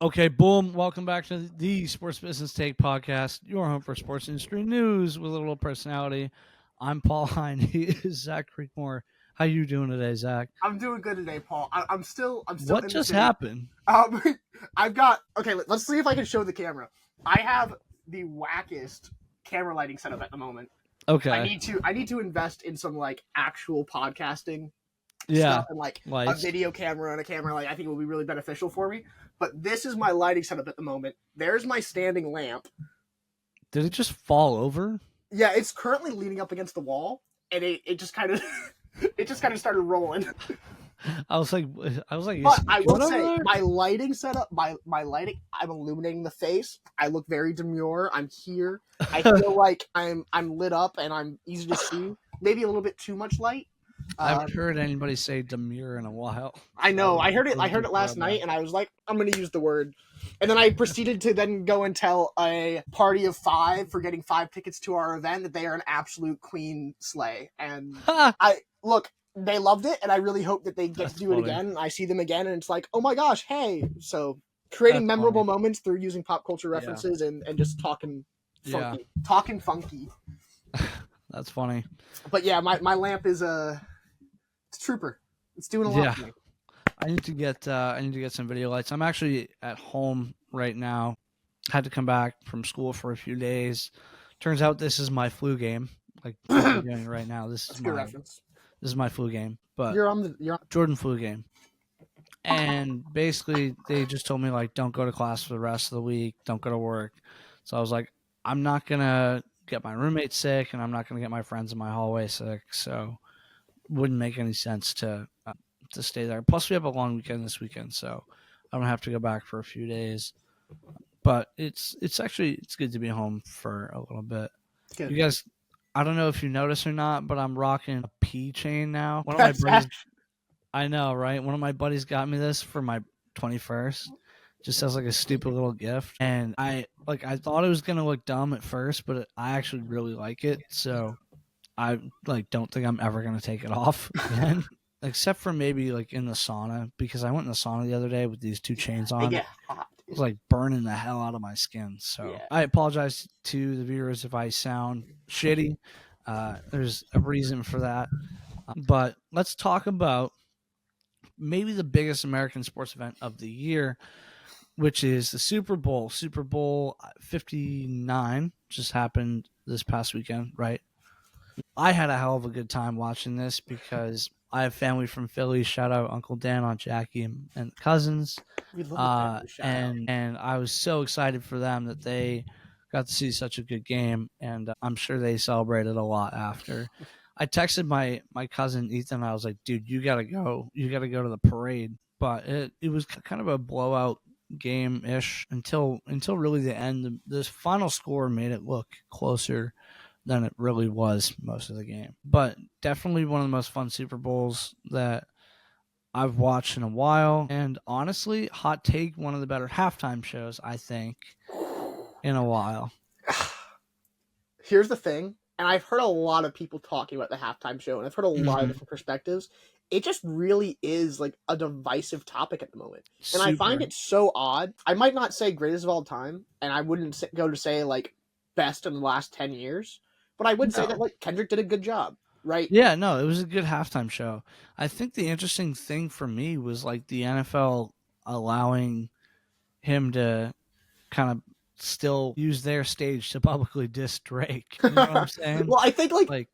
Okay, boom. Welcome back to the Sports Business Take podcast, your home for sports industry news with a little personality. I'm Paul Hine. He is Zach Creekmore. How you doing today, Zach? I'm doing good today, Paul. I'm still What in the just city. happened? I've got okay. Let's see if I can show the camera. I have the wackest camera lighting setup at the moment. Okay. I need to invest in some like actual podcasting Yeah. stuff and like Lights. a video camera and a camera. Like I think it will be really beneficial for me. But this is my lighting setup at the moment. There's my standing lamp. Did it just fall over? Yeah, it's currently leaning up against the wall, and it just kind of it just kind of started rolling. I was like, But I will say, my lighting setup, my lighting, I'm illuminating the face. I look very demure. I'm here. I feel like I'm lit up and I'm easy to see. Maybe a little bit too much light. I haven't heard anybody say demure in a while. I know. I heard it last night, and I was like, I'm going to use the word. And then I proceeded to then go and tell a party of 5 for getting 5 tickets to our event that they are an absolute queen slay. And they loved it, and I really hope that they get to do it again. And I see them again, and it's like, oh my gosh, hey! So creating memorable moments through using pop culture references and just talking funky. Talking funky. That's funny. But yeah, my lamp is it's a trooper. It's doing a lot for me. I need to get some video lights. I'm actually at home right now. Had to come back from school for a few days. Turns out this is my flu game. Like we're doing right now. This is my reference. This is my flu game. But you're on Jordan flu game. And basically they just told me like don't go to class for the rest of the week, don't go to work. So I was like, I'm not gonna get my roommate sick and I'm not gonna get my friends in my hallway sick. So wouldn't make any sense to stay there. Plus, we have a long weekend this weekend, so I don't have to go back for a few days. But it's good to be home for a little bit. Good. You guys, I don't know if you notice or not, but I'm rocking a P chain now. One of my buddies, I know, right? One of my buddies got me this for my 21st. Just as like a stupid little gift, and I thought it was gonna look dumb at first, but I actually really like it. So I don't think I'm ever gonna take it off again. Except for maybe like in the sauna, because I went in the sauna the other day with these 2 chains on. They get hot. It was like burning the hell out of my skin. So yeah. I apologize to the viewers if I sound shitty. There's a reason for that. But let's talk about maybe the biggest American sports event of the year, which is the Super Bowl. Super Bowl 59 just happened this past weekend, right? I had a hell of a good time watching this because I have family from Philly. Shout out Uncle Dan, Aunt Jackie, and cousins. We love and I was so excited for them that they got to see such a good game, and I'm sure they celebrated a lot after. I texted my cousin Ethan. I was like, dude, you gotta go. You gotta go to the parade. But it was kind of a blowout game-ish until really the end. The final score made it look closer than it really was most of the game. But definitely one of the most fun Super Bowls that I've watched in a while. And honestly, hot take, one of the better halftime shows, I think, in a while. Here's the thing, and I've heard a lot of people talking about the halftime show, and I've heard a lot of different perspectives. It just really is like a divisive topic at the moment. And I find it so odd. I might not say greatest of all time, and I wouldn't go to say like best in the last 10 years. But I would say that like Kendrick did a good job, right? Yeah, no, it was a good halftime show. I think the interesting thing for me was like the NFL allowing him to kind of still use their stage to publicly diss Drake. You know what I'm saying? Well, I think like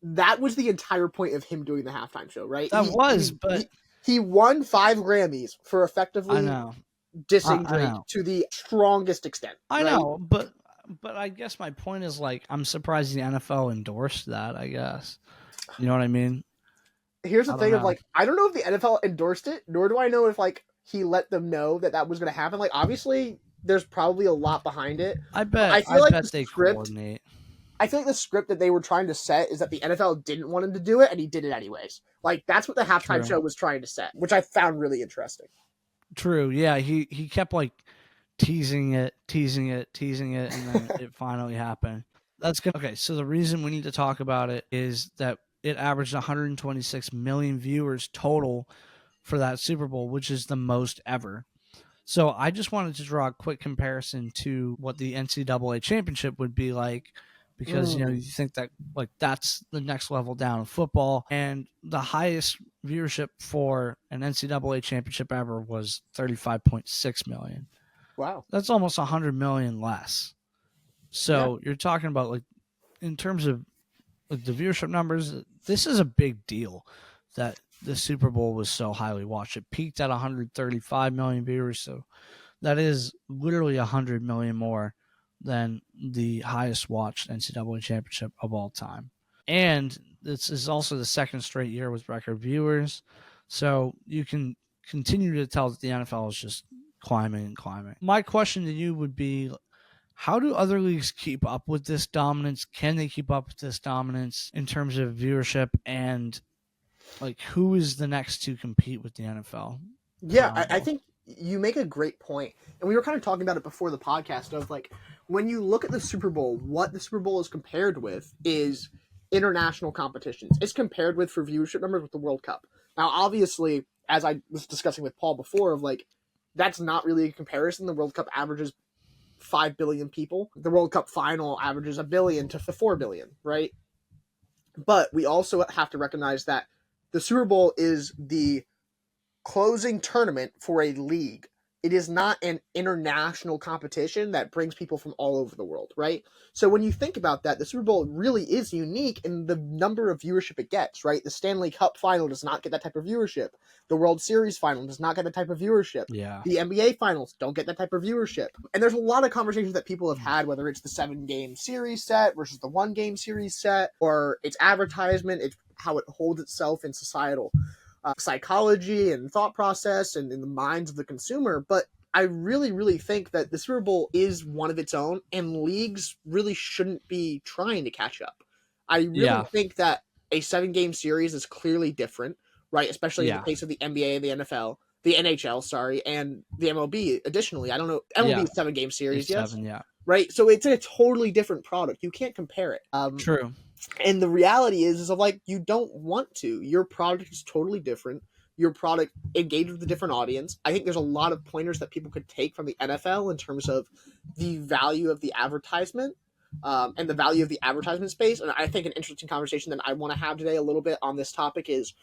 that was the entire point of him doing the halftime show, right? But he won 5 Grammys for effectively dissing Drake to the strongest extent. I know, but I guess my point is like I'm surprised the NFL endorsed that, I guess. You know what I mean? Here's the thing of like I don't know if the NFL endorsed it, nor do I know if like he let them know that was going to happen. Like obviously there's probably a lot behind it. I bet they coordinate. I feel like the script that they were trying to set is that the NFL didn't want him to do it and he did it anyways. Like that's what the halftime show was trying to set, which I found really interesting. True. Yeah, he kept like teasing it, and then it finally happened. That's good. Okay, so the reason we need to talk about it is that it averaged 126 million viewers total for that Super Bowl, which is the most ever. So I just wanted to draw a quick comparison to what the NCAA championship would be like, because you think that like that's the next level down of football, and the highest viewership for an NCAA championship ever was 35.6 million. Wow, that's almost 100 million less. So you're talking about like in terms of like the viewership numbers, this is a big deal that the Super Bowl was so highly watched. It peaked at 135 million viewers, so that is literally 100 million more than the highest watched NCAA championship of all time. And this is also the second straight year with record viewers. So you can continue to tell that the NFL is just climbing and climbing. My question to you would be, how do other leagues keep up with this dominance? Can they keep up with this dominance in terms of viewership? And like, who is the next to compete with the NFL? Yeah, I think you make a great point. And we were kind of talking about it before the podcast of like, when you look at the Super Bowl, what the Super Bowl is compared with is international competitions. It's compared with for viewership numbers with the World Cup. Now, obviously, as I was discussing with Paul before, of like, that's not really a comparison. The World Cup averages 5 billion people. The World Cup final averages 1 billion to 4 billion, right? But we also have to recognize that the Super Bowl is the closing tournament for a league. It is not an international competition that brings people from all over the world, right? So when you think about that, the Super Bowl really is unique in the number of viewership it gets, right? The Stanley Cup final does not get that type of viewership. The World Series final does not get that type of viewership. Yeah. The NBA finals don't get that type of viewership. And there's a lot of conversations that people have had, whether it's the 7-game series set versus the 1-game series set, or its advertisement, it's how it holds itself in societal psychology and thought process and in the minds of the consumer. But I really, really think that the Super Bowl is one of its own, and leagues really shouldn't be trying to catch up. I really think that a 7-game series is clearly different, right? Especially in the case of the NBA, the NFL, the NHL, sorry, and the MLB. Additionally, I don't know, MLB is 7-game series, yes? 7, right? So it's a totally different product. You can't compare it. True. And the reality is of like, you don't want to. Your product is totally different. Your product engages with a different audience. I think there's a lot of pointers that people could take from the NFL in terms of the value of the advertisement and the value of the advertisement space. And I think an interesting conversation that I want to have today a little bit on this topic is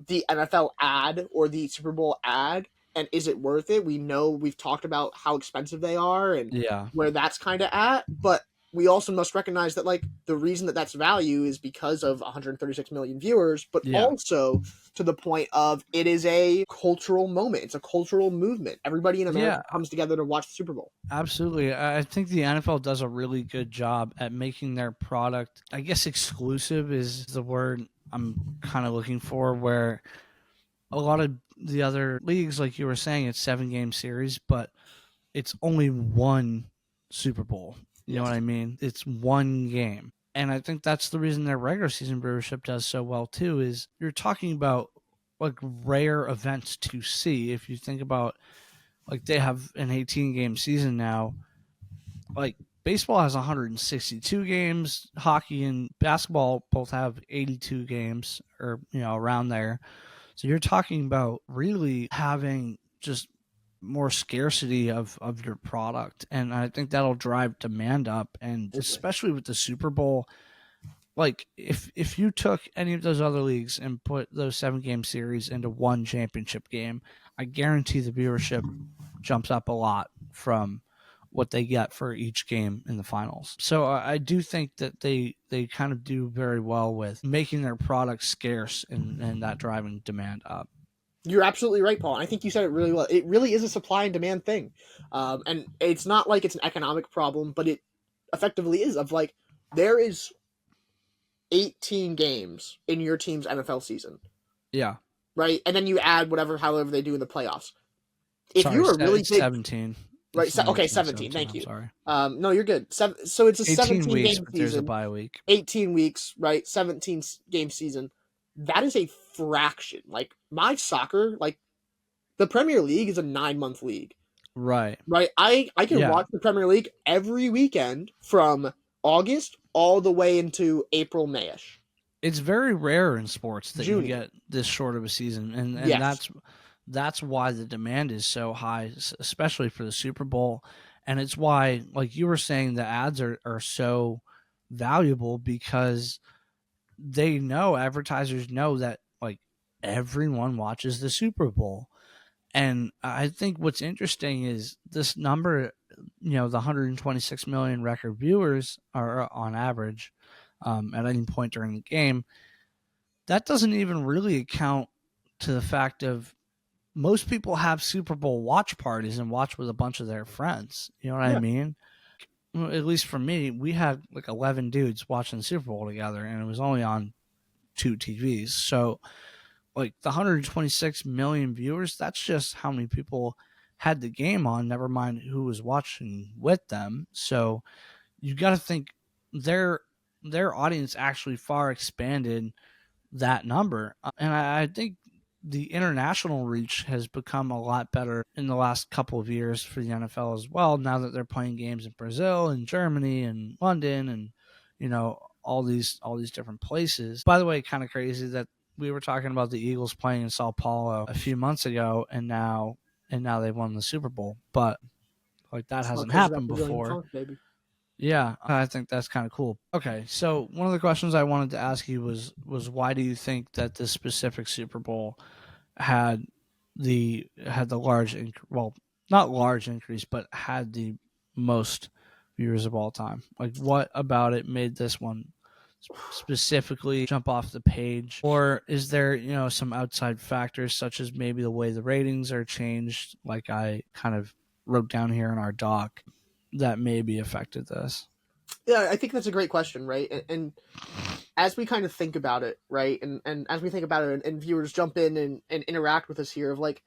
the NFL ad or the Super Bowl ad. And is it worth it? We know we've talked about how expensive they are and where that's kind of at. But we also must recognize that like the reason that that's value is because of 136 million viewers, but also to the point of it is a cultural moment. It's a cultural movement. Everybody in America comes together to watch the Super Bowl. Absolutely. I think the NFL does a really good job at making their product, I guess exclusive is the word I'm kind of looking for, where a lot of the other leagues, like you were saying, it's 7-game series, but it's only one Super Bowl. You know what I mean? It's one game. And I think that's the reason their regular season viewership does so well too, is you're talking about like rare events to see. If you think about like they have an 18-game season now, like baseball has 162 games, hockey and basketball both have 82 games or around there. So you're talking about really having just more scarcity of your product, and I think that'll drive demand up. And especially with the Super Bowl, like if you took any of those other leagues and put those 7-game series into one championship game, I guarantee the viewership jumps up a lot from what they get for each game in the finals. So I do think that they kind of do very well with making their product scarce and that driving demand up. You're absolutely right, Paul. I think you said it really well. It really is a supply and demand thing. And it's not like it's an economic problem, but it effectively is. Of like, there is 18 games in your team's NFL season. Yeah. Right? And then you add however they do in the playoffs. If you're a really big... 17. Right, okay, 17, thank you. Sorry. No, you're good. So it's a 17 weeks, game but season. There's a bye week. 18 weeks, right? 17 game season. That is a fraction. Like my soccer, like the Premier League is a 9-month league. Right. Right. I can watch the Premier League every weekend from August all the way into April, Mayish. It's very rare in sports that you get this short of a season, and That's why the demand is so high, especially for the Super Bowl. And it's why, like you were saying, the ads are so valuable because advertisers know that like everyone watches the Super Bowl. And I think what's interesting is this number, the 126 million record viewers are on average at any point during the game. That doesn't even really account to the fact of most people have Super Bowl watch parties and watch with a bunch of their friends. You know what I Yeah. mean? Well, at least for me, we had like 11 dudes watching the Super Bowl together, and it was only on 2 TVs. So, like the 126 million viewers, that's just how many people had the game on, never mind who was watching with them. So, you got to think their audience actually far expanded that number. And I think the international reach has become a lot better in the last couple of years for the NFL as well. Now that they're playing games in Brazil and Germany and London and all these different places. By the way, kind of crazy that we were talking about the Eagles playing in Sao Paulo a few months ago, and now they won the Super Bowl. But like that It's not hasn't because of that happened Brazilian before. funk, baby. Yeah, I think that's kind of cool. Okay, so one of the questions I wanted to ask you was why do you think that this specific Super Bowl had the large well, not large increase, but had the most viewers of all time? Like, what about it made this one specifically jump off the page, or is there some outside factors such as maybe the way the ratings are changed, like I kind of wrote down here in our doc, that maybe affected this? Yeah, I think that's a great question, right? And as we kind of think about it, right, and as we think about it, and viewers jump in and interact with us here, of like,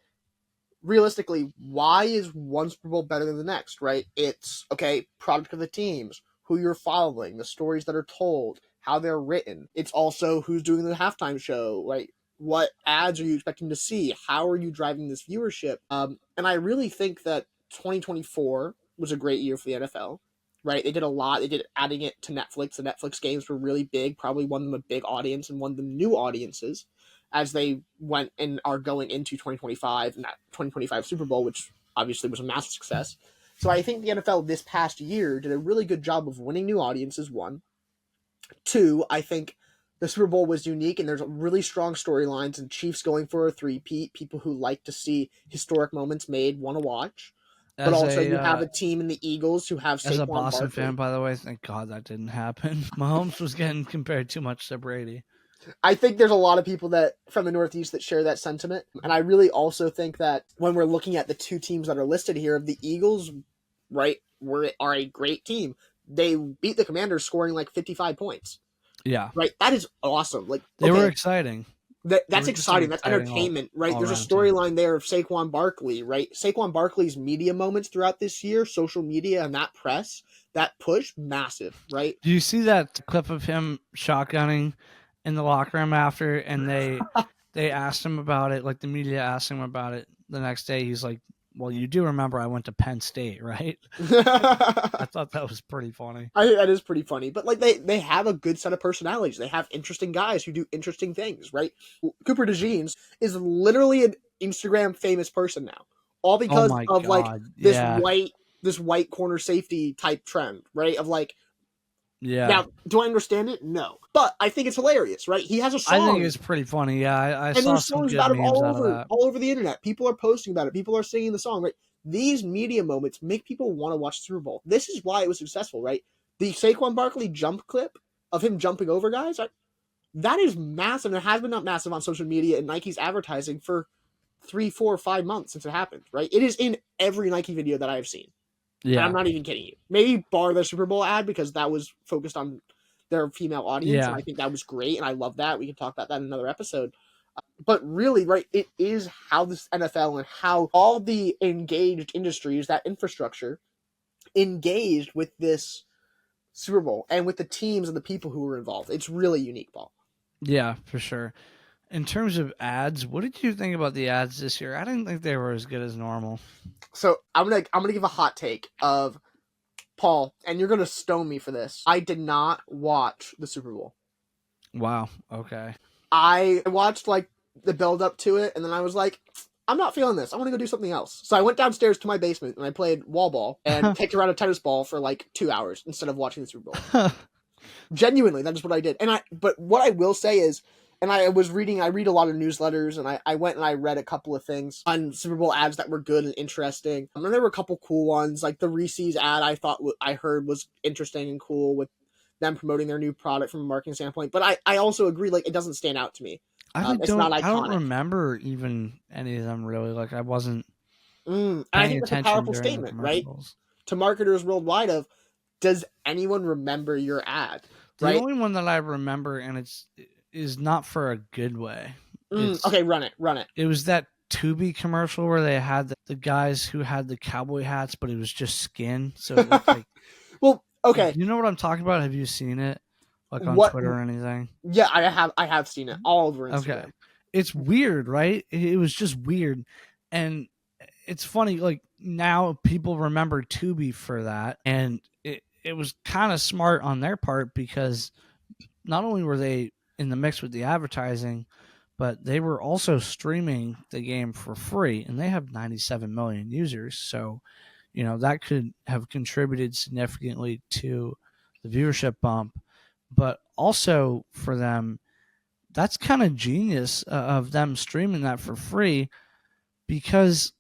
realistically, why is one Super Bowl better than the next, right? It's, okay, product of the teams, who you're following, the stories that are told, how they're written. It's also who's doing the halftime show, right? What ads are you expecting to see? How are you driving this viewership? And I really think that 2024 was a great year for the NFL, right? They did a lot. They did adding it to Netflix. The Netflix games were really big, probably won them a big audience and won them new audiences as they went and are going into 2025 and that 2025 Super Bowl, which obviously was a massive success. So I think the NFL this past year did a really good job of winning new audiences, one. Two, I think the Super Bowl was unique and there's really strong storylines and Chiefs going for a three-peat. People who like to see historic moments made want to watch. But As also a you have a team in the Eagles who have as a Saquon Boston Barkley. fan, by the way, thank God that didn't happen. Mahomes was getting compared too much to Brady. I think there's a lot of people that from the Northeast that share that sentiment. And I really also think that when we're looking at the two teams that are listed here, the Eagles, right, are a great team. They beat the Commanders scoring like 55 points. Yeah, Right? That is awesome. Like, they were okay, exciting. that's exciting. That's entertainment, right? There's a storyline there of Saquon Barkley, right? Saquon Barkley's media moments throughout this year, social media and that press, that push, massive, right? Do you see that clip of him shotgunning in the locker room after, and they asked him about it, like the media asked him about it the next day? He's like, "Well, you do remember I went to Penn State, right?" I thought that was pretty funny. I think that is pretty funny. But like they have a good set of personalities. They have interesting guys who do interesting things, right? Cooper DeJeans is literally an Instagram famous person now. All Oh because my of like God! this Yeah, white corner safety type trend, right? Of like, yeah. now, do I understand it? No. But I think it's hilarious, right? He has a I think song. it's pretty funny. Yeah, I And saw there's some songs good about him memes out of that. all over the internet. People are posting about it. People are singing the song, right? These media moments make people want to watch Super Bowl. This is why it was successful, right? The Saquon Barkley jump clip of him jumping over guys, that is massive. It has been not massive on social media and Nike's advertising for 3, 4, 5 months since it happened, right? It is in every Nike video that I have seen. And I'm Yeah, not even kidding you. Maybe bar the Super Bowl ad because that was focused on their female audience, and yeah, I think that was great, and I love that. We can talk about that in another episode. But really, right, it is how this NFL and how all the engaged industries, that infrastructure, engaged with this Super Bowl and with the teams and the people who were involved. It's really unique, Paul. yeah, for sure. In terms of ads, what did you think about the ads this year? I didn't think they were as good as normal. So I'm gonna give a hot take of Paul, and you're gonna stone me for this. I did not watch the Super Bowl. Wow. Okay. I watched like the build up to it, and then I was like, I'm not feeling this. I want to go do something else. So I went downstairs to my basement and I played wall ball and kicked around a tennis ball for like 2 hours instead of watching the Super Bowl. Genuinely, that is what I did. But what I will say is, and I read a lot of newsletters, and I went and I read a couple of things on Super Bowl ads that were good and interesting. And there were a couple cool ones, like the Reese's ad I heard was interesting and cool with them promoting their new product from a marketing standpoint. But I also agree, like, it doesn't stand out to me. It's not iconic. I don't remember even any of them really. Like, I wasn't and I think that's a powerful statement, right? To marketers worldwide of, does anyone remember your ad? The only one that I remember, and is not for a good way. Okay, run it. It was that Tubi commercial where they had the guys who had the cowboy hats, but it was just skin. So it looked like... Well, okay. You know what I'm talking about? Have you seen it? Like on Twitter or anything? Yeah, I have seen it all over Instagram. Okay. It's weird, right? It was just weird. And it's funny, like, now people remember Tubi for that. And it was kind of smart on their part, because not only were they in the mix with the advertising, but they were also streaming the game for free, and they have 97 million users. So, you know, that could have contributed significantly to the viewership bump. But also for them, that's kind of genius of them streaming that for free, because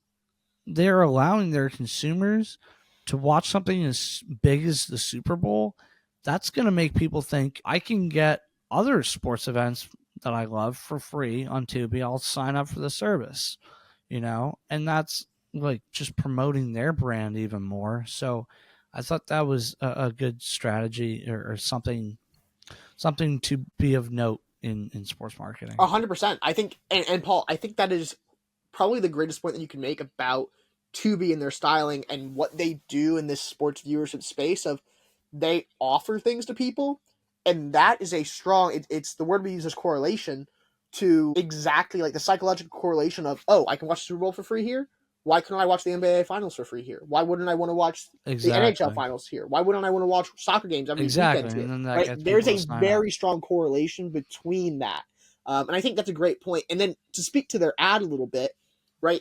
they're allowing their consumers to watch something as big as the Super Bowl. That's going to make people think, I can get other sports events that I love for free on Tubi. I'll sign up for the service, you know, and that's like just promoting their brand even more. So I thought that was a good strategy, or something to be of note in sports marketing. 100%. I think, and Paul, I think that is probably the greatest point that you can make about Tubi and their styling and what they do in this sports viewership space of, they offer things to people, and that is a strong, it's the word we use as correlation to exactly like the psychological correlation of, oh, I can watch the Super Bowl for free here. Why couldn't I watch the NBA Finals for free here? Why wouldn't I want to watch the NHL Finals here? Why wouldn't I want to watch soccer games every weekend here? And right? There's a very strong correlation between that. And I think that's a great point. And then to speak to their ad a little bit, right?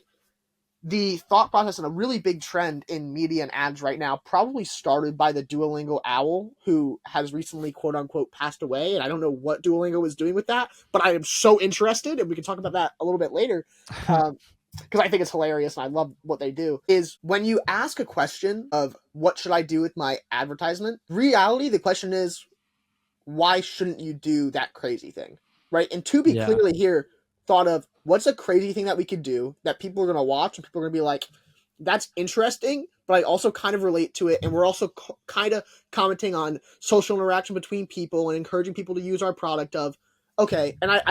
The thought process and a really big trend in media and ads right now probably started by the Duolingo owl, who has recently, quote unquote, passed away. And I don't know what Duolingo is doing with that, but I am so interested, and we can talk about that a little bit later. Because I think it's hilarious and I love what they do, is when you ask a question of what should I do with my advertisement, reality, the question is, why shouldn't you do that crazy thing, right? And Tubi clearly here thought of, what's a crazy thing that we could do that people are going to watch and people are going to be like, that's interesting, but I also kind of relate to it. And we're also kind of commenting on social interaction between people and encouraging people to use our product of, okay, and I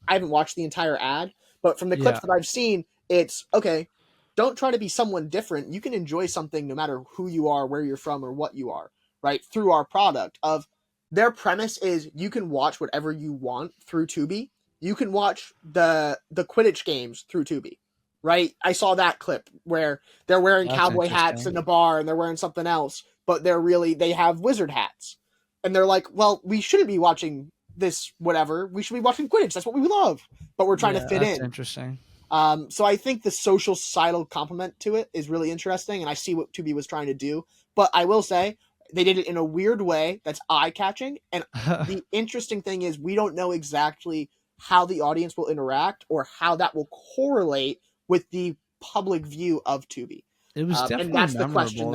haven't watched the entire ad, but from the clips that I've seen, it's, okay, don't try to be someone different. You can enjoy something no matter who you are, where you're from, or what you are, right? Through our product. Of their premise is, you can watch whatever you want through Tubi. You can watch the Quidditch games through Tubi, right? I saw that clip where they're wearing cowboy hats in the bar and they're wearing something else, but they have wizard hats. And they're like, well, we shouldn't be watching this, whatever. We should be watching Quidditch. That's what we love. But we're trying to fit in. That's interesting. So I think the social societal complement to it is really interesting, and I see what Tubi was trying to do. But I will say, they did it in a weird way that's eye-catching. And the interesting thing is, we don't know exactly how the audience will interact or how that will correlate with the public view of Tubi. It was definitely and that's memorable. The question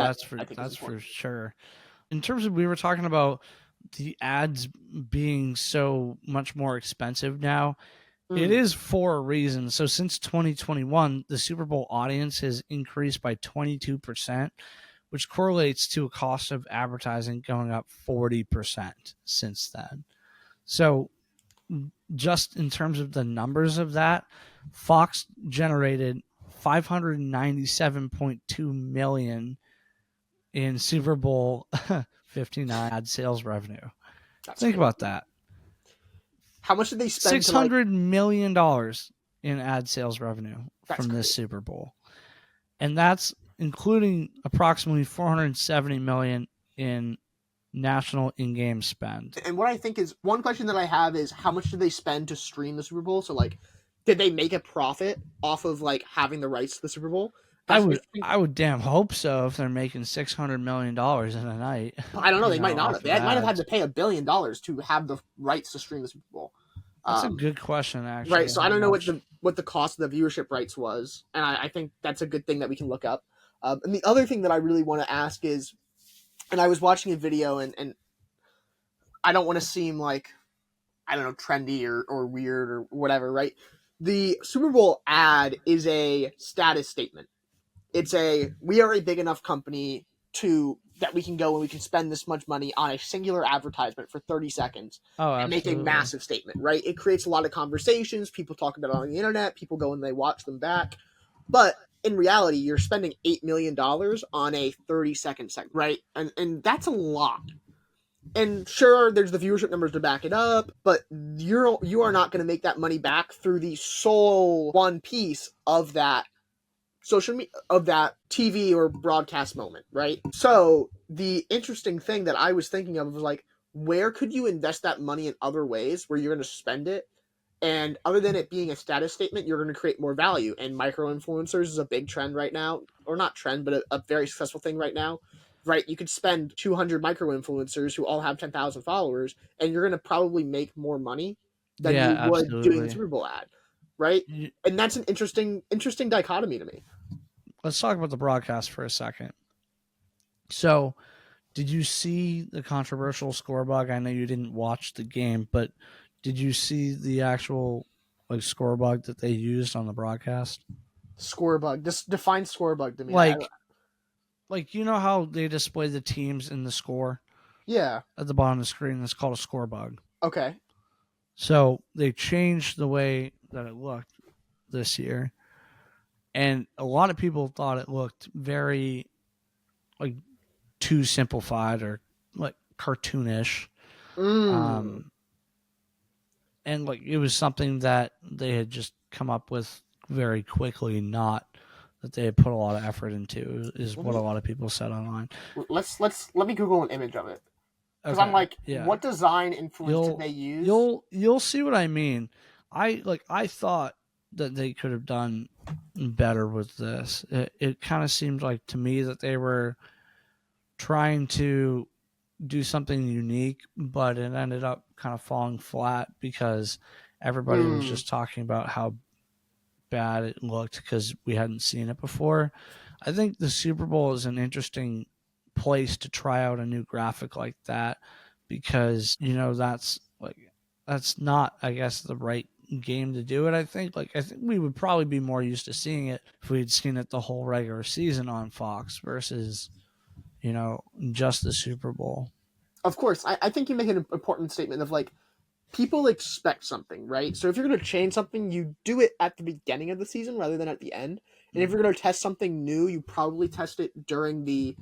that's for sure. In terms of, we were talking about the ads being so much more expensive now. It is for a reason. So since 2021, the Super Bowl audience has increased by 22%, which correlates to a cost of advertising going up 40% since then. So just in terms of the numbers of that, Fox generated $597.2 million in Super Bowl 59 ad sales revenue. Think about that. How much did they spend? $600 million in ad sales revenue from this Super Bowl. And that's including approximately $470 million in national in-game spend. And what I think is, one question that I have is, how much did they spend to stream the Super Bowl? So, like, did they make a profit off of like having the rights to the Super Bowl? I would damn hope so if they're making $600 million in a night. I don't know. They might not off have. of They might have had ads. to pay $1 billion to have the rights to stream the Super Bowl. That's a good question, actually. Right. So I don't know much... what the cost of the viewership rights was, and I think that's a good thing that we can look up. And the other thing that I really want to ask is, and I was watching a video, and I don't want to seem like, I don't know, trendy or weird or whatever, right? The Super Bowl ad is a status statement. It's we are a big enough company that we can go and we can spend this much money on a singular advertisement for 30 seconds and make a massive statement, right? It creates a lot of conversations. People talk about it on the internet. People go and they watch them back. But in reality, you're spending $8 million on a 30-second segment, right? And that's a lot. And sure, there's the viewership numbers to back it up, but you are not going to make that money back through the sole one piece of that social media, of that TV or broadcast moment, right? So the interesting thing that I was thinking of was like, where could you invest that money in other ways where you're going to spend it? And other than it being a status statement, you're going to create more value. And micro influencers is a big trend right now, or not trend, but a very successful thing right now. Right, you could spend 200 micro influencers who all have 10,000 followers, and you're going to probably make more money than you would doing the Super Bowl ad, right? And that's an interesting dichotomy to me. Let's talk about the broadcast for a second. So, did you see the controversial score bug? I know you didn't watch the game, but did you see the actual like score bug that they used on the broadcast? Score bug. Just define score bug to me. Like, you know how they display the teams in the score? Yeah. At the bottom of the screen, it's called a score bug. Okay. So they changed the way that it looked this year. And a lot of people thought it looked very, like, too simplified or, like, cartoonish. And, like, it was something that they had just come up with very quickly, not that they had put a lot of effort into, is what a lot of people said online. Let me Google an image of it, because I'm like, what design influence did they use? You'll see what I mean. I thought that they could have done better with this. It kind of seemed like to me that they were trying to do something unique, but it ended up kind of falling flat because everybody was just talking about how bad it looked because we hadn't seen it before. I think the Super Bowl is an interesting place to try out a new graphic like that because, you know, that's not, I guess, the right game to do it. I think we would probably be more used to seeing it if we had seen it the whole regular season on Fox versus, you know, just the Super Bowl. Of course. I think you make an important statement of like, people expect something, right? So if you're going to change something, you do it at the beginning of the season rather than at the end. And if you're going to test something new, you probably test it during the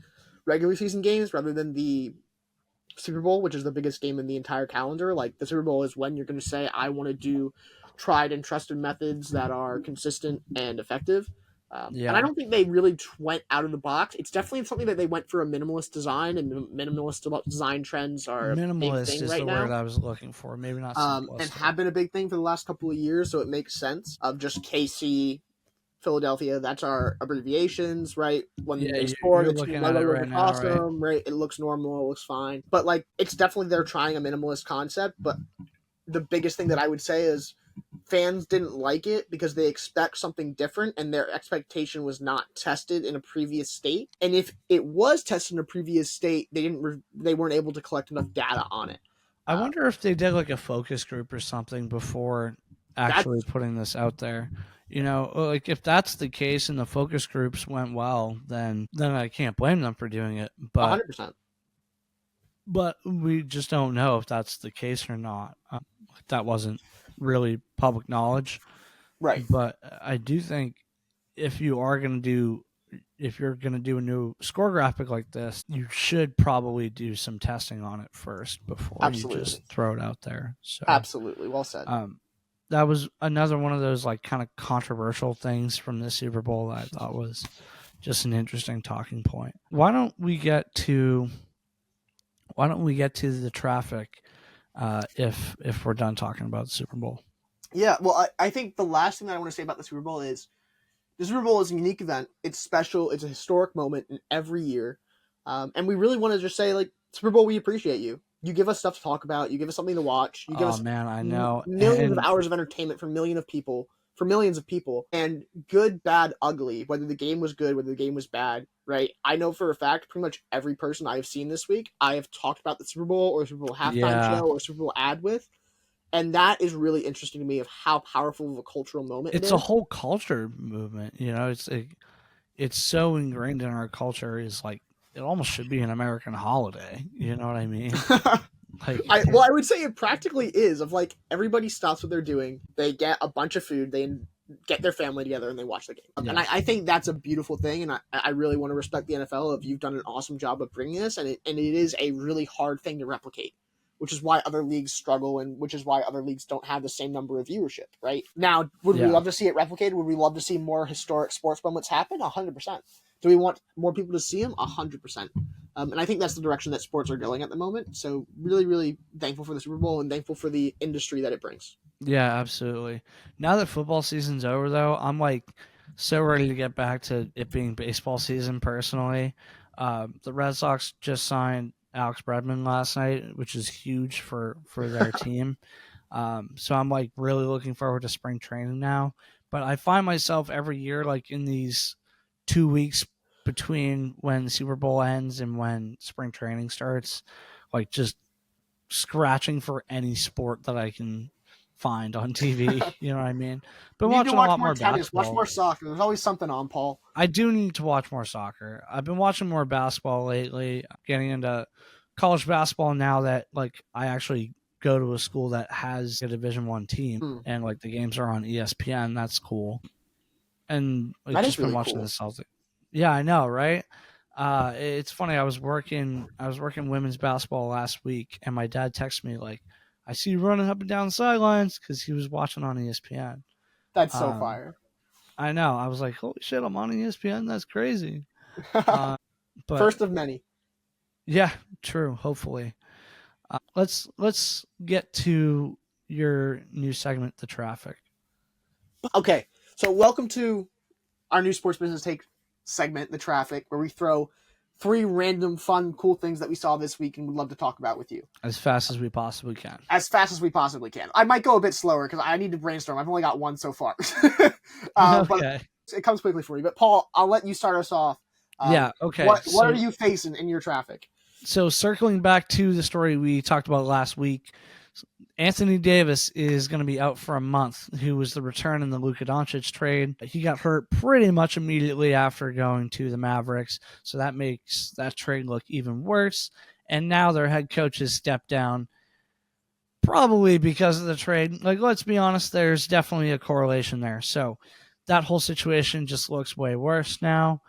regular season games rather than the Super Bowl, which is the biggest game in the entire calendar. Like the Super Bowl is when you're going to say, I want to do tried and trusted methods that are consistent and effective. And I don't think they really went out of the box. It's definitely something that they went for a minimalist design, and minimalist design trends are minimalist a big thing is right the now. word I was looking for. Maybe not simplistic. And have been a big thing for the last couple of years, so it makes sense. Of just KC, Philadelphia, that's our abbreviations, right? When they score, the team logo looks awesome, right? It looks normal, it looks fine. But like, it's definitely they're trying a minimalist concept. But the biggest thing that I would say is fans didn't like it because they expect something different and their expectation was not tested in a previous state. And if it was tested in a previous state, they weren't able to collect enough data on it. I wonder if they did like a focus group or something before actually putting this out there. You know, like if that's the case and the focus groups went well, then I can't blame them for doing it. But 100%. But we just don't know if that's the case or not. That wasn't really public knowledge. Right. But I do think if you're going to do a new score graphic like this, you should probably do some testing on it first before you just throw it out there. So absolutely. Well said. That was another one of those like kind of controversial things from the Super Bowl that I thought was just an interesting talking point. Why don't we get to the traffic if we're done talking about the Super Bowl? Yeah, well, I think the last thing that I want to say about the Super Bowl is the Super Bowl is a unique event. It's special. It's a historic moment in every year. And we really want to just say, like, Super Bowl, we appreciate you. You give us stuff to talk about. You give us something to watch. You give Oh us man, I know. millions of And hours of entertainment for millions of people, and good, bad, ugly. Whether the game was good, whether the game was bad, right? I know for a fact, pretty much every person I've seen this week, I have talked about the Super Bowl or Super Bowl halftime yeah, show or Super Bowl ad with, and that is really interesting to me of how powerful of a cultural moment it it's a is. whole culture movement. It's so ingrained in our culture. Is like it almost should be an American holiday. You know what I mean? Like, I would say it practically is. Of like everybody stops what they're doing, they get a bunch of food, they get their family together, and they watch the game. And yes. I think that's a beautiful thing, and I really want to respect the NFL if you've done an awesome job of bringing this, and it is a really hard thing to replicate, which is why other leagues struggle, and which is why other leagues don't have the same number of viewership. Right now, would we Yeah. love to see it replicated? Would we love to see more historic sports moments happen? 100%. Do we want more people to see them? 100%. And I think that's the direction that sports are going at the moment. So really, really thankful for the Super Bowl and thankful for the industry that it brings. Yeah, absolutely. Now that football season's over, though, I'm like so ready to get back to it being baseball season. Personally, the Red Sox just signed Alex Bregman last night, which is huge for their team. So I'm like really looking forward to spring training now. But I find myself every year, like in these 2 weeks between when the Super Bowl ends and when spring training starts, like just scratching for any sport that I can find on TV. You know what I mean? Been You need to watching a watch lot more more tennis, watch basketball. more soccer. There's always something on, Paul. I do need to watch more soccer. I've been watching more basketball lately, getting into college basketball now that like I actually go to a school that has a Division 1 team and like the games are on ESPN. That's cool. And I've That is just been really watching cool. the Celtics. Yeah, I know, right? It's funny. I was working women's basketball last week, and my dad texted me like, "I see you running up and down the sidelines," because he was watching on ESPN. That's so Um, fire. I know. I was like, "Holy shit, I'm on ESPN. That's crazy." Uh, but First of many. yeah, true. Hopefully, let's get to your new segment, the traffic. Okay, so welcome to our new sports business take segment, the traffic, where we throw 3 random, fun, cool things that we saw this week and would love to talk about with you. As fast as we possibly can. As fast as we possibly can. I might go a bit slower because I need to brainstorm. I've only got one so far. But Okay. it comes quickly for you. But Paul, I'll let you start us off. Yeah. Okay. What are you facing in your traffic? So circling back to the story we talked about last week, Anthony Davis is going to be out for a month, who was the return in the Luka Doncic trade. He got hurt pretty much immediately after going to the Mavericks, so that makes that trade look even worse. And now their head coach has stepped down, probably because of the trade. Like, let's be honest, there's definitely a correlation there. So that whole situation just looks way worse now,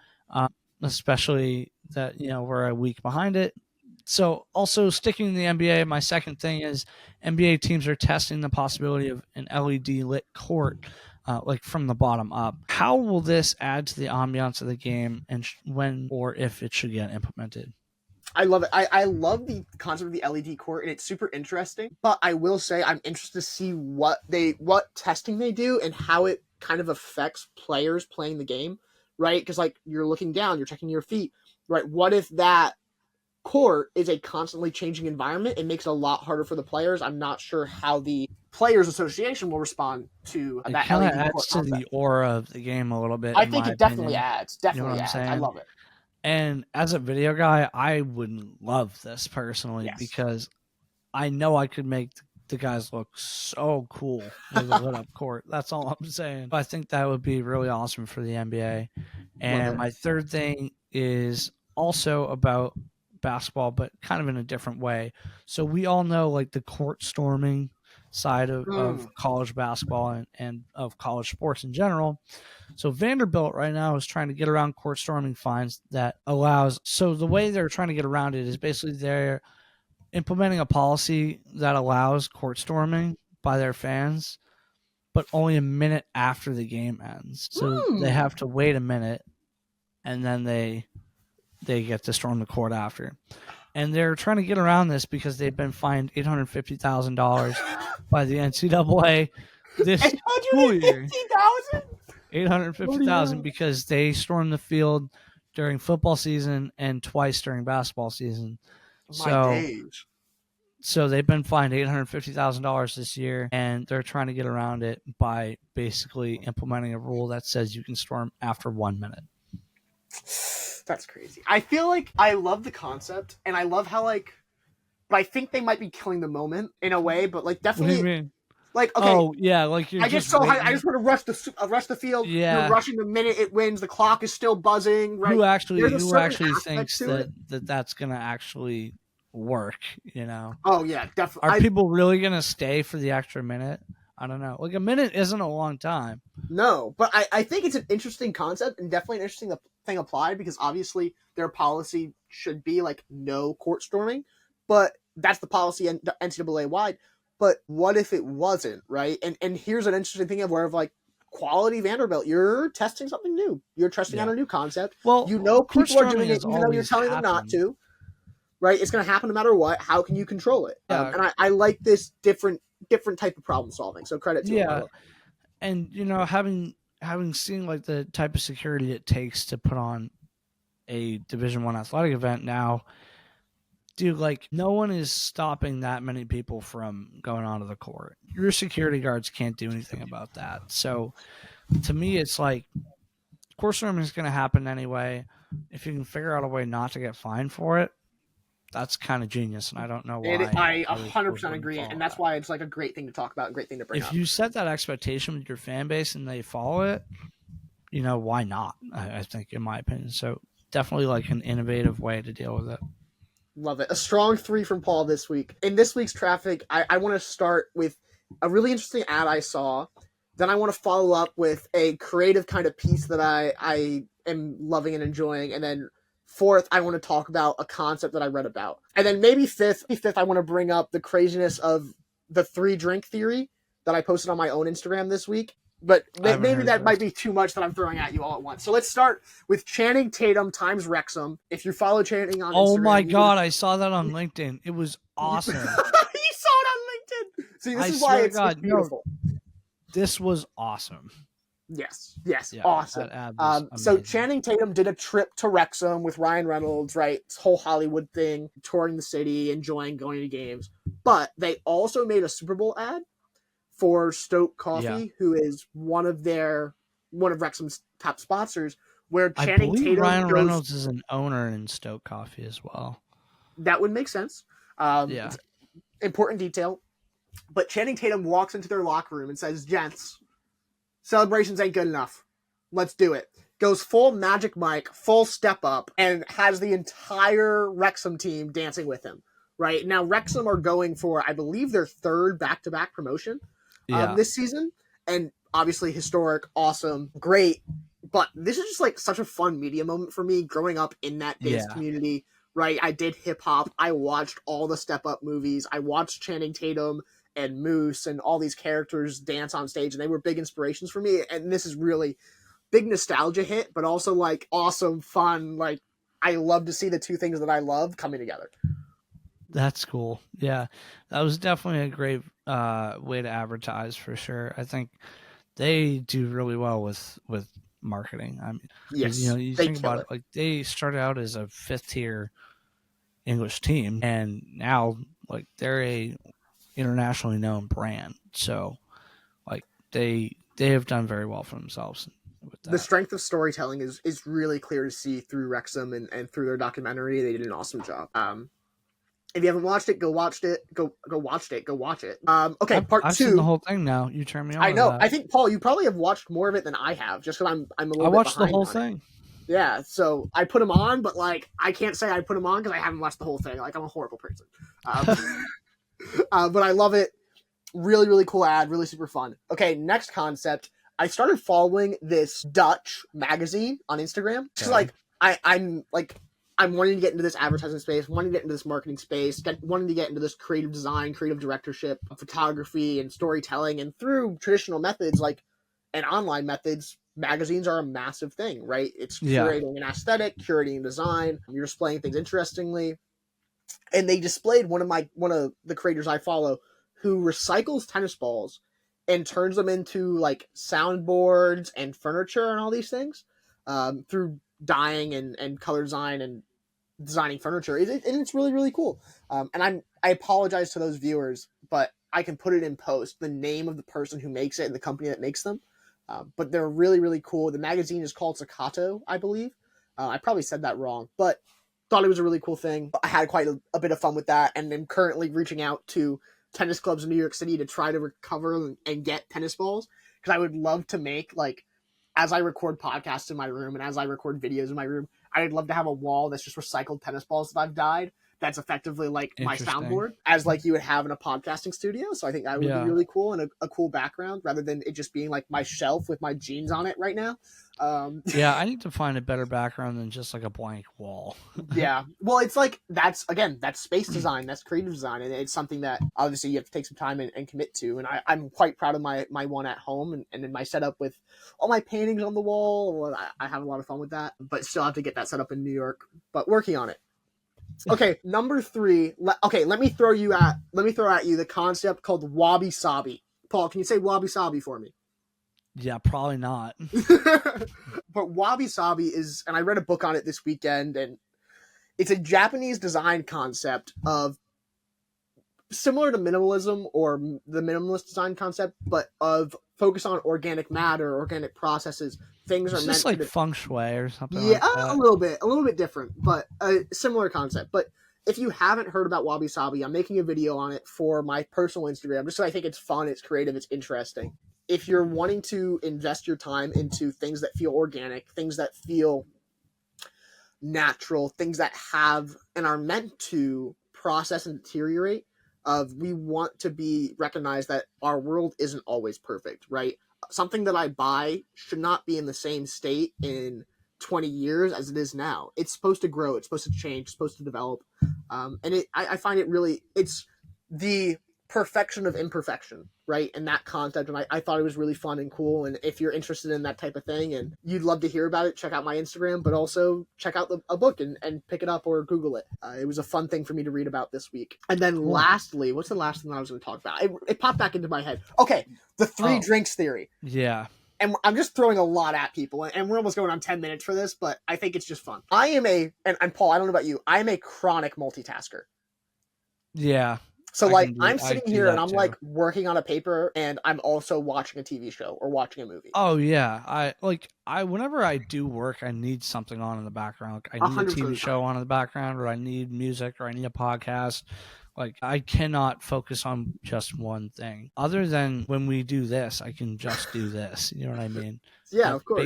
especially that, we're a week behind it. So also sticking in the NBA, my second thing is NBA teams are testing the possibility of an LED lit court, like from the bottom up. How will this add to the ambiance of the game, and when or if it should get implemented? I love it. I love the concept of the LED court, and it's super interesting. But I will say I'm interested to see what testing they do and how it kind of affects players playing the game, right? Because like you're looking down, you're checking your feet, right? What if that court is a constantly changing environment? It makes it a lot harder for the players. I'm not sure how the Players Association will respond to It that kind of LED adds court to the concept. aura of the game a little bit, I in think my it definitely opinion. adds. You know what Definitely I'm adds. I saying? love it. And as a video guy, I would love this personally Yes. because I know I could make the guys look so cool with a lit up court. That's all I'm saying. I think that would be really awesome for the NBA. And my third thing is also about basketball, but kind of in a different way. So we all know like the court storming side of college basketball and of college sports in general. So Vanderbilt right now is trying to get around court storming fines that allows. So the way they're trying to get around it is basically they're implementing a policy that allows court storming by their fans, but only a minute after the game ends. So they have to wait a minute, and then they get to storm the court after. And they're trying to get around this because they've been fined $850,000 by the NCAA this school year. 850,000? 850,000 because they stormed the field during football season and twice during basketball season. My days. So they've been fined $850,000 this year, and they're trying to get around it by basically implementing a rule that says you can storm after 1 minute. That's crazy. I feel like I love the concept, and I love how but I think they might be killing the moment in a way. But definitely, what do you mean? Okay. Oh yeah, you're I just so I just want to rush the field. Yeah, you're rushing the minute it wins. The clock is still buzzing. Right? Who actually thinks that that's gonna actually work? Oh yeah, definitely. Are people really gonna stay for the extra minute? I don't know. A minute isn't a long time. No, but I think it's an interesting concept and definitely an interesting thing applied because obviously their policy should be no court storming, but that's the policy NCAA wide. But what if it wasn't, right? And here's an interesting thing of where quality Vanderbilt, you're testing something new. You're testing out a new concept. Well, people are doing it even though you're telling them not to. Right? It's going to happen no matter what. How can you control it? Yeah. And I like this different type of problem solving. So credit to them. And having seen the type of security it takes to put on a Division I athletic event now, dude, no one is stopping that many people from going onto the court. Your security guards can't do anything about that. So to me, it's court storming is going to happen anyway. If you can figure out a way not to get fined for it, that's kind of genius, and I don't know why. I 100% agree, and that's why it's a great thing to talk about, a great thing to bring up. If you set that expectation with your fan base and they follow it, why not? I think, in my opinion. So definitely an innovative way to deal with it. Love it. A strong 3 from Paul this week. In this week's traffic, I want to start with a really interesting ad I saw. Then I want to follow up with a creative kind of piece that I am loving and enjoying, and then fourth, I want to talk about a concept that I read about. And then maybe fifth, I want to bring up the craziness of the 3-drink theory that I posted on my own Instagram this week. But maybe that might be too much that I'm throwing at you all at once. So let's start with Channing Tatum times Wrexham. If you follow Channing on Instagram... Oh my God, I saw that on LinkedIn. It was awesome. You saw it on LinkedIn! See, this is why it's beautiful. No, this was awesome. Yes, awesome. So Channing Tatum did a trip to Wrexham with Ryan Reynolds, right? This whole Hollywood thing, touring the city, enjoying going to games. But they also made a Super Bowl ad for Stoke Coffee, who is one of Wrexham's top sponsors. Where Channing Tatum, Ryan Reynolds is an owner in Stoke Coffee as well. That would make sense. Important detail. But Channing Tatum walks into their locker room and says, "Gents, celebrations ain't good enough. Let's do it." Goes full Magic Mike, full step up, and has the entire Wrexham team dancing with him. Right now, Wrexham are going for, I believe, their 3rd back-to-back promotion this season, and obviously historic, awesome, great. But this is just such a fun media moment for me growing up in that dance community. Right, I did hip hop. I watched all the Step Up movies. I watched Channing Tatum and Moose and all these characters dance on stage, and they were big inspirations for me. And this is really big nostalgia hit, but also awesome, fun. I love to see the two things that I love coming together. That's cool. Yeah, that was definitely a great way to advertise for sure. I think they do really well with marketing. I mean, yes, you think about it. They started out as a 5th-tier English team, and now they're a internationally known brand. So they have done very well for themselves with that. The strength of storytelling is really clear to see through Wrexham and through their documentary. They did an awesome job. If you haven't watched it, go watch it. Go watch it. Okay, part 2. I've seen the whole thing now. You turned me on. I know. I think, Paul, you probably have watched more of it than I have, just because I'm a little bit behind. I watched the whole thing. Yeah, so I put them on, but I can't say I put them on because I haven't watched the whole thing. I'm a horrible person. But I love it. Really, really cool ad. Really super fun. Okay, next concept. I started following this Dutch magazine on Instagram. Because I'm wanting to get into this advertising space, wanting to get into this marketing space, wanting to get into this creative design, creative directorship, photography, and storytelling. And through traditional methods and online methods, magazines are a massive thing, right? It's curating an aesthetic, curating design. You're displaying things interestingly. And they displayed one of the creators I follow who recycles tennis balls and turns them into like soundboards and furniture and all these things through dyeing and color design and designing furniture. And it's really, really cool. And I apologize to those viewers, but I can put it in post, the name of the person who makes it and the company that makes them. But they're really, really cool. The magazine is called Staccato, I believe. I probably said that wrong, but thought it was a really cool thing. I had quite a bit of fun with that, and I'm currently reaching out to tennis clubs in New York City to try to recover and get tennis balls, because I would love to make, like, as I record podcasts in my room and as I record videos in my room, I'd love to have a wall that's just recycled tennis balls that I've dyed. That's effectively like my soundboard, as like you would have in a podcasting studio. So I think that would be really cool and a cool background, rather than it just being like my shelf with my jeans on it right now. Yeah, I need to find a better background than just like a blank wall. Yeah, well, it's like that's space design, that's creative design, and it's something that obviously you have to take some time and commit to. And I'm quite proud of my one at home and in my setup with all my paintings on the wall. Well, I have a lot of fun with that, but still have to get that set up in New York. But working on it. Okay, number 3. Okay, let me throw at you the concept called wabi sabi. Paul, can you say wabi sabi for me? Yeah, probably not. But wabi sabi is, and I read a book on it this weekend, and it's a Japanese design concept of similar to minimalism or the minimalist design concept, but of focus on organic matter, organic processes. Things are meant like feng shui or something. Yeah, like that. a little bit different, but a similar concept. But if you haven't heard about wabi sabi, I'm making a video on it for my personal Instagram, just so I think it's fun, it's creative, it's interesting. If you're wanting to invest your time into things that feel organic, things that feel natural, things that have and are meant to process and deteriorate, we want to be recognized that our world isn't always perfect, right? Something that I buy should not be in the same state in 20 years as it is now. It's supposed to grow, it's supposed to change, it's supposed to develop. I find it really, it's the perfection of imperfection, right? And that concept, and I thought it was really fun and cool. And if you're interested in that type of thing and you'd love to hear about it, check out my Instagram, but also check out a book and pick it up or Google it. It was a fun thing for me to read about this week. And then lastly, what's the last thing I was going to talk about? It popped back into my head. Okay, the 3 drinks theory. Yeah. And I'm just throwing a lot at people, and we're almost going on 10 minutes for this, but I think it's just fun. I am and Paul, I don't know about you, I am a chronic multitasker. Yeah. So like I'm sitting here and I'm too. Like working on a paper and I'm also watching a TV show or watching a movie. Oh yeah. Whenever I do work, I need something on in the background. Like, I need a TV show on in the background, or I need music, or I need a podcast. Like, I cannot focus on just one thing. Other than when we do this, I can just do this. You know what I mean? Yeah, of course.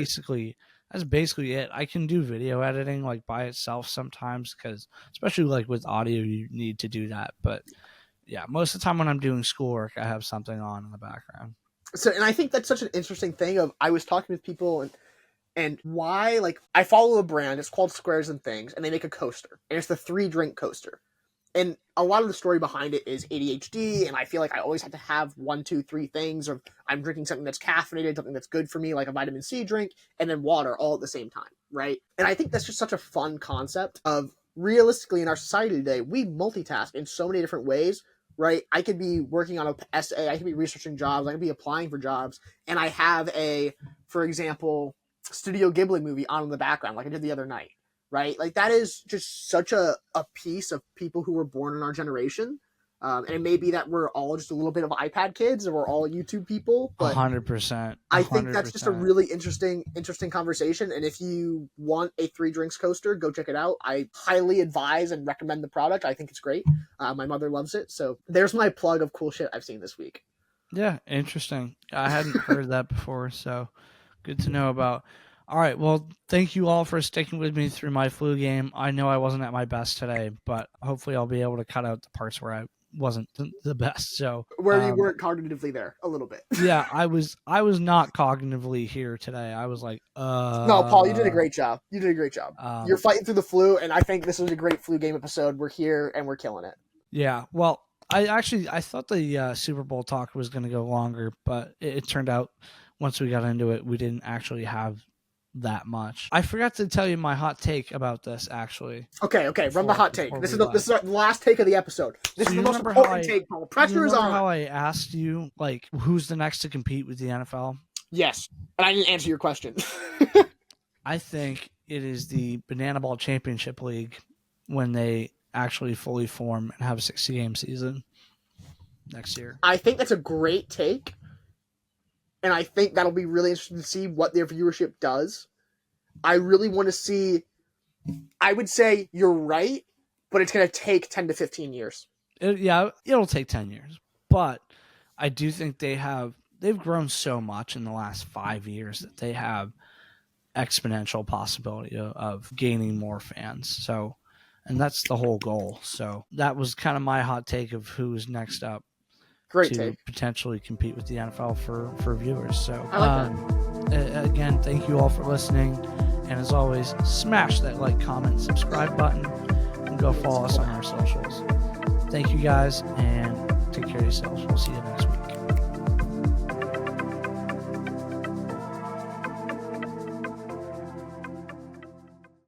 That's basically it. I can do video editing like by itself sometimes, because especially like with audio, you need to do that. But yeah, most of the time when I'm doing schoolwork, I have something on in the background. So, and I think that's such an interesting thing. I was talking with people and why, like, I follow a brand. It's called Squares and Things, and they make a coaster, and it's the 3-drink coaster. And a lot of the story behind it is ADHD, and I feel like I always have to have 1, 2, 3 things, or I'm drinking something that's caffeinated, something that's good for me, like a vitamin C drink, and then water all at the same time, right? And I think that's just such a fun concept of, realistically, in our society today, we multitask in so many different ways, right? I could be working on an essay, I could be researching jobs, I could be applying for jobs, and I have for example, Studio Ghibli movie on in the background, like I did the other night. Right? Like, that is just such a piece of people who were born in our generation. And it may be that we're all just a little bit of iPad kids, or we're all YouTube people, but 100%. I think that's just a really interesting conversation. And if you want a 3-drinks coaster, go check it out. I highly advise and recommend the product. I think it's great. My mother loves it. So there's my plug of cool shit I've seen this week. Yeah, interesting. I hadn't heard that before, so good to know about. All right, well, thank you all for sticking with me through my flu game. I know I wasn't at my best today, but hopefully I'll be able to cut out the parts where I wasn't the best. So where you weren't cognitively there a little bit. Yeah, I was not cognitively here today. I was like, No, Paul, you did a great job. You're fighting through the flu, and I think this was a great flu game episode. We're here and we're killing it. Yeah, well, I thought the Super Bowl talk was going to go longer, but it turned out once we got into it, we didn't actually have that much. I forgot to tell you my hot take about this, actually. Okay, run the hot take. This is the last take of the episode. This is the most important take, Paul. Pressure is on. How I asked you, like, who's the next to compete with the NFL? Yes, but I didn't answer your question. I think it is the Banana Ball Championship League when they actually fully form and have a 60-game season next year. I think that's a great take, and I think that'll be really interesting to see what their viewership does. I really want to see. I would say you're right, but it's going to take 10 to 15 years. It'll take 10 years, but I do think they've grown so much in the last 5 years that they have exponential possibility of gaining more fans. So, and that's the whole goal. So that was kind of my hot take of who's next up. Great to take. Potentially compete with the NFL for viewers. So I like that. Again, thank you all for listening. And as always, smash that like, comment, subscribe button, and go follow us on our socials. Thank you guys, and take care of yourselves. We'll see you next week.